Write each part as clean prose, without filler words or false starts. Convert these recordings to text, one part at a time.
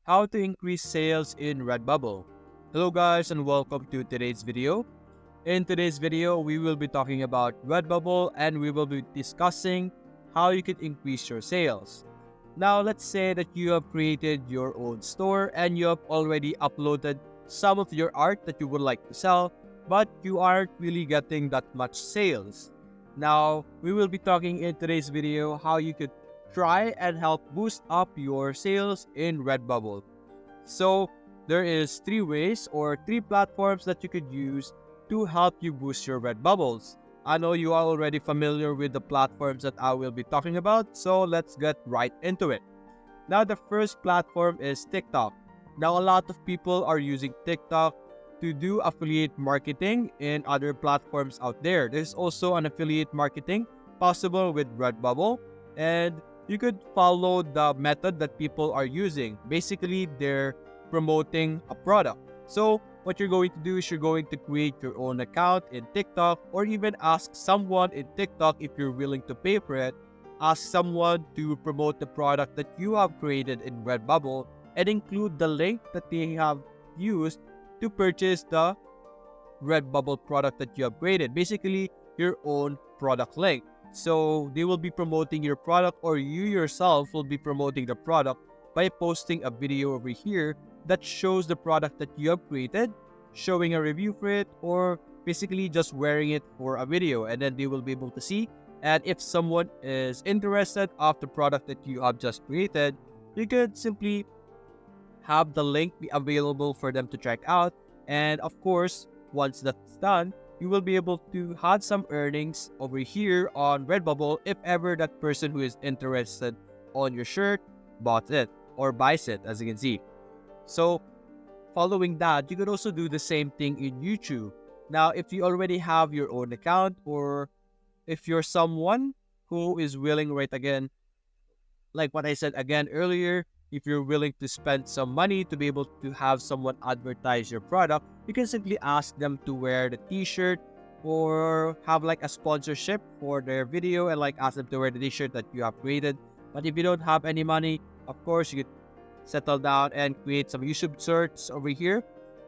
how to increase sales in Redbubble. Hello guys and welcome to today's video. In today's video, we will be talking about Redbubble and we will be discussing how you can increase your sales. Now let's say that you have created your own store and you have already uploaded some of your art that you would like to sell, but you aren't really getting that much sales. Now, we will be talking in today's video how you could try and help boost up your sales in Redbubble. So, there is three ways or three platforms that you could use to help you boost your Redbubbles. I know you are already familiar with the platforms that I will be talking about, so let's get right into it. Now, the first platform is TikTok. Now, a lot of people are using TikTok to do affiliate marketing in other platforms out there. There's also an affiliate marketing possible with Redbubble, and you could follow the method that people are using. Basically, they're promoting a product. So, what you're going to do is you're going to create your own account in TikTok or even ask someone in TikTok if you're willing to pay for it. Ask someone to promote the product that you have created in Redbubble and include the link that they have used to purchase the Redbubble product that you have created. Basically, your own product link. So they will be promoting your product or you yourself will be promoting the product by posting a video over here that shows the product that you have created, showing a review for it, or basically just wearing it for a video, and then they will be able to see. And if someone is interested of the product that you have just created, you could simply have the link be available for them to check out. And of course, once that's done, you will be able to have some earnings over here on Redbubble if ever that person who is interested on your shirt bought it or buys it, as you can see. So following that, you could also do the same thing in YouTube. Now, if you already have your own account or if you're someone who is willing, right, again, like what I said again earlier, if you're willing to spend some money to be able to have someone advertise your product, you can simply ask them to wear the t-shirt or have like a sponsorship for their video and like ask them to wear the t-shirt that you have created. But if you don't have any money, of course, you could settle down and create some YouTube shorts over here,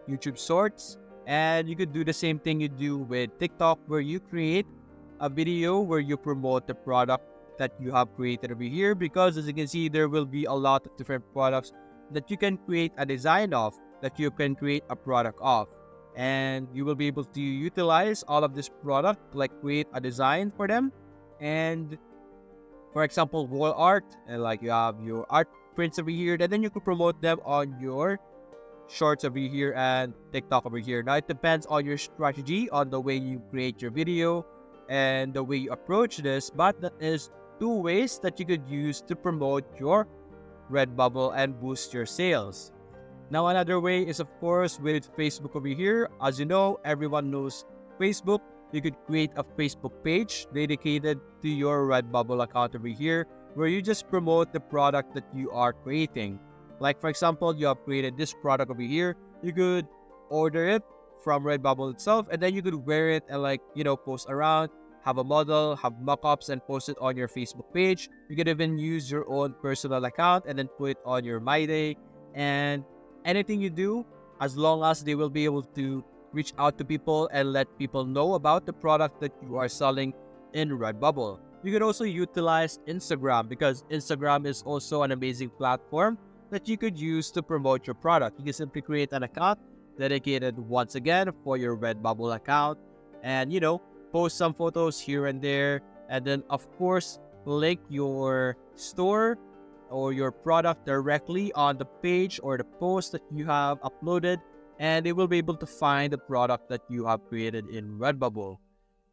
YouTube shorts. And you could do the same thing you do with TikTok where you create a video where you promote the product that you have created over here, because as you can see, there will be a lot of different products that you can create a design of, that you can create a product of, and you will be able to utilize all of this product to like create a design for them. And for example, wall art, and like you have your art prints over here, and then you can promote them on your shorts over here and TikTok over here. Now it depends on your strategy, on the way you create your video and the way you approach this, but that is two ways that you could use to promote your Redbubble and boost your sales. Now another way is of course with Facebook over here. As you know, everyone knows Facebook. You could create a Facebook page dedicated to your Redbubble account over here where you just promote the product that you are creating. Like for example, you have created this product over here. You could order it from Redbubble itself and then you could wear it and like, post around, have a model, have mock-ups and post it on your Facebook page. You could even use your own personal account and then put it on your My Day. And anything you do, as long as they will be able to reach out to people and let people know about the product that you are selling in Redbubble. You could also utilize Instagram because Instagram is also an amazing platform that you could use to promote your product. You can simply create an account dedicated once again for your Redbubble account and, post some photos here and there. And then, of course, link your store or your product directly on the page or the post that you have uploaded, and they will be able to find the product that you have created in Redbubble.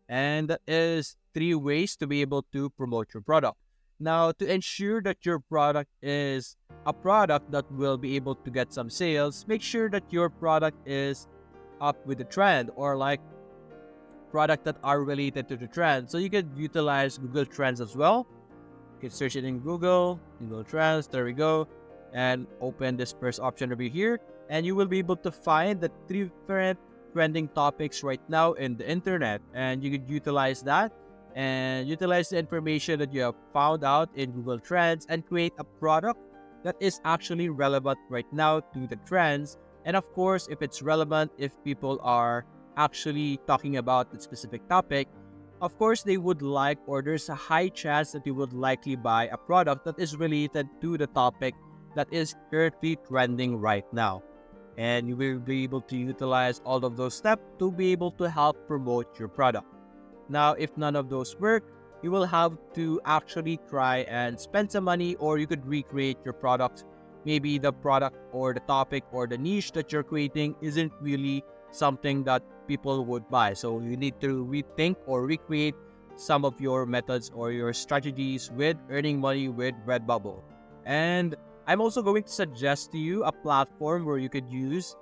And that is three ways to be able to promote your product. Now, to ensure that your product is a product that will be able to get some sales, make sure that your product is up with the trend or like product that are related to the trend. So you could utilize Google Trends as well. You can search it in Google Trends, there we go, and open this first option over here, and you will be able to find the three different trending topics right now in the internet, and you could utilize that and utilize the information that you have found out in Google Trends and create a product that is actually relevant right now to the trends. And of course, if it's relevant, if people are actually talking about the specific topic, of course, they would like, or there's a high chance that you would likely buy a product that is related to the topic that is currently trending right now. And you will be able to utilize all of those steps to be able to help promote your product. Now, if none of those work, you will have to actually try and spend some money, or you could recreate your product. Maybe the product or the topic or the niche that you're creating isn't really something that people would buy. So you need to rethink or recreate some of your methods or your strategies with earning money with Redbubble. And I'm also going to suggest to you a platform where you could use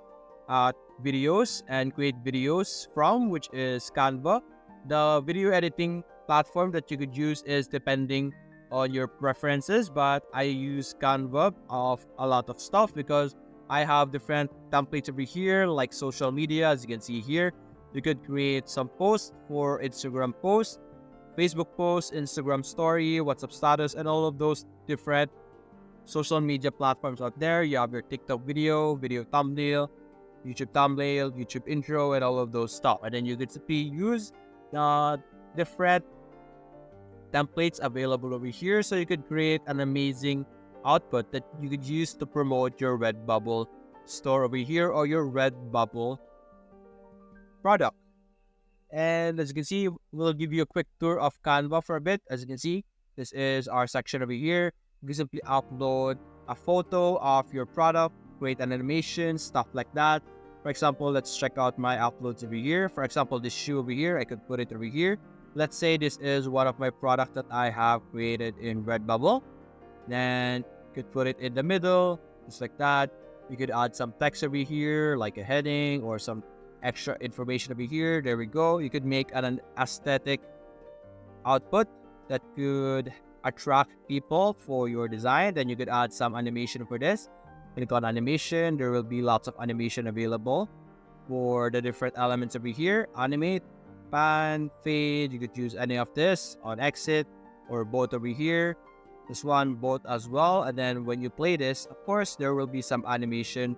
videos and create videos from, which is Canva. The video editing platform that you could use is depending on your preferences, but I use Canva of a lot of stuff because I have different templates over here, like social media. As you can see here, you could create some posts for Instagram posts, Facebook posts, Instagram story, WhatsApp status, and all of those different social media platforms out there. You have your TikTok video, video thumbnail, YouTube intro, and all of those stuff. And then you could simply use the different templates available over here, so you could create an amazing output that you could use to promote your Redbubble store over here or your Redbubble product. And as you can see, we'll give you a quick tour of Canva for a bit. As you can see, this is our section over here. You can simply upload a photo of your product, create an animation, stuff like that. For example, let's check out my uploads over here. For example, this shoe over here, I could put it over here. Let's say this is one of my products that I have created in Redbubble. Then you could put it in the middle, just like that. You could add some text over here, like a heading or some extra information over here. There we go. You could make an aesthetic output that could attract people for your design. Then you could add some animation for this. Click on animation. There will be lots of animation available for the different elements over here. Animate, pan, fade. You could use any of this on exit or both over here. This one, both as well. And then when you play this, of course, there will be some animation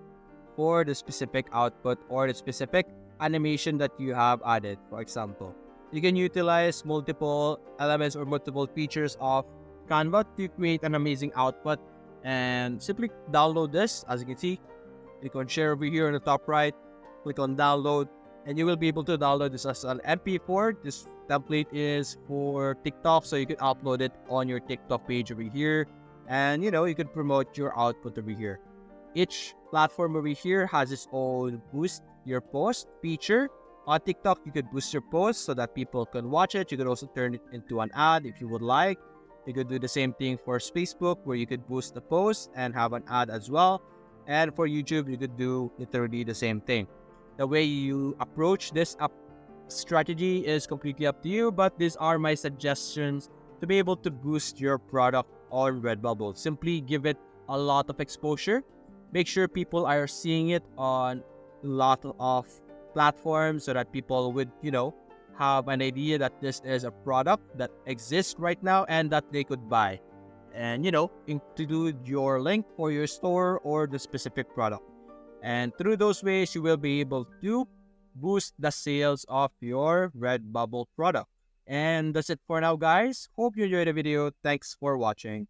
for the specific output or the specific animation that you have added. For example, you can utilize multiple elements or multiple features of Canva to create an amazing output. And simply download this. As you can see, click on share over here on the top right, click on download, and you will be able to download this as an MP4. This template is for TikTok, so you can upload it on your TikTok page over here, and you could promote your output over here. Each platform over here has its own boost your post feature. On TikTok, you could boost your post so that people can watch it. You could also turn it into an ad if you would like. You could do the same thing for Facebook, where you could boost the post and have an ad as well. And for YouTube, you could do literally the same thing. The way you approach this strategy is completely up to you, but these are my suggestions to be able to boost your product on Redbubble. Simply give it a lot of exposure. Make sure people are seeing it on a lot of platforms so that people would, have an idea that this is a product that exists right now and that they could buy. And, include your link for your store or the specific product. And through those ways, you will be able to boost the sales of your Redbubble product. And that's it for now, guys. Hope you enjoyed the video. Thanks for watching.